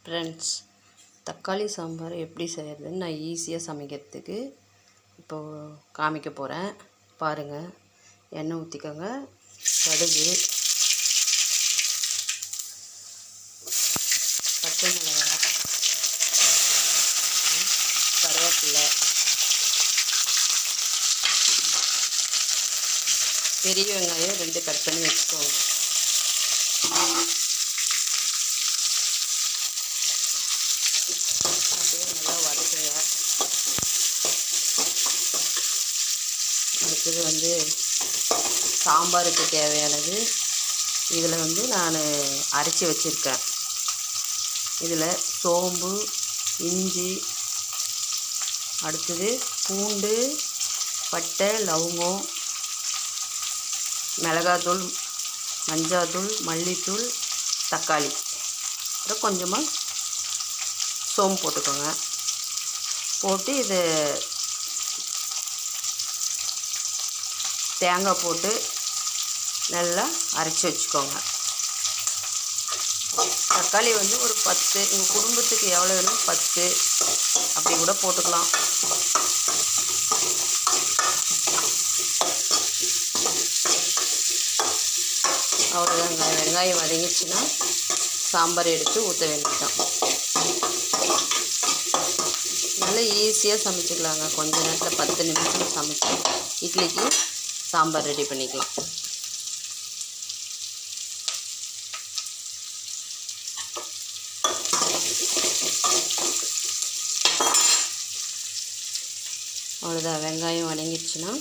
Friends, தக்காளி சாம்பார் எப்படி செய்கிறதுன்னு நான் ஈஸியாக சமைக்கிறதுக்கு இப்போது காமிக்க போகிறேன். பாருங்கள். எண்ணெய் ஊற்றிக்கோங்க. கடுகு, பச்சை மிளகாய், கருவேப்பிலை, பெரிய வெங்காயம் 2 கட் பண்ணி வச்சுக்கோங்க. அப்படியே நல்லா வதக்குங்க. அடுத்தது சாம்பாருக்கு தேவையானது இதில் நான் அரைச்சி வச்சுருக்கேன். இதில் சோம்பு, இஞ்சி, அடுத்தது பூண்டு, பட்டை, லவங்கம், மிளகாத்தூள், மஞ்சாத்தூள், மல்லித்தூள், தக்காளி, அப்புறம் கொஞ்சமாக சோம்பு போட்டுக்கோங்க. போட்டு இது தேங்காய் போட்டு நல்லா அரைச்சி வச்சுக்கோங்க. தக்காளி ஒரு 10, உங்கள் குடும்பத்துக்கு எவ்வளோ வேணும் 10 அப்படி கூட போட்டுக்கலாம். அவ்வளோதாங்க. வெங்காயம் வதங்கிச்சுன்னா சாம்பார் எடுத்து ஊற்ற வேண்டியதுதான். நல்லா ஈஸியாக சமைச்சிக்கலாங்க. கொஞ்ச நேரத்தில் 10 நிமிஷம் சமைச்சு இட்லிக்கு சாம்பார் ரெடி பண்ணிக்கலாம். அவ்வளோதான். வெங்காயம் வதங்கிடுச்சுன்னா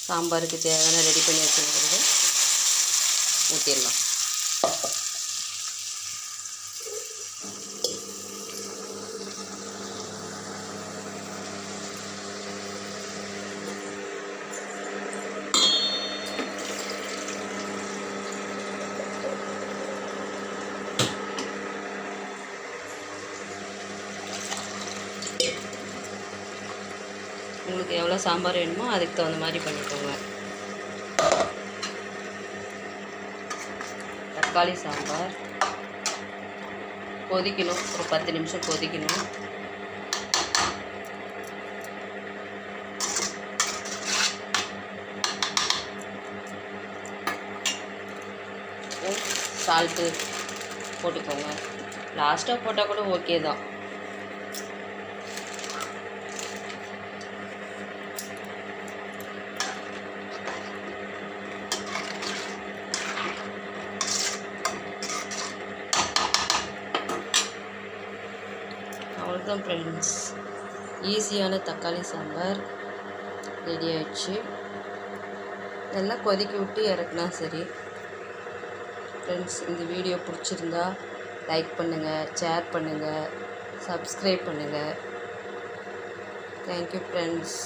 சாம்பாருக்கு தேவையான ரெடி பண்ணி வச்சுருக்கிறத ஊற்றிடலாம். உங்களுக்கு எவ்வளோ சாம்பார் வேணுமோ அதுக்கு தகுந்த மாதிரி பண்ணிக்கோங்க. தக்காளி சாம்பார் கொதிக்கணும். ஒரு 10 நிமிஷம் கொதிக்கணும். சால்ட்டு போட்டுக்கோங்க. லாஸ்ட்டாக போட்டால் கூட ஓகே தான். அவ்வளோதான் ஃப்ரெண்ட்ஸ், ஈஸியான தக்காளி சாம்பார் ரெடி ஆயிடுச்சு. நல்லா கொதிக்க விட்டு இறக்குனா சரி. ஃப்ரெண்ட்ஸ், இந்த வீடியோ பிடிச்சிருந்தா லைக் பண்ணுங்கள், ஷேர் பண்ணுங்கள், சப்ஸ்கிரைப் பண்ணுங்கள். Thank you friends.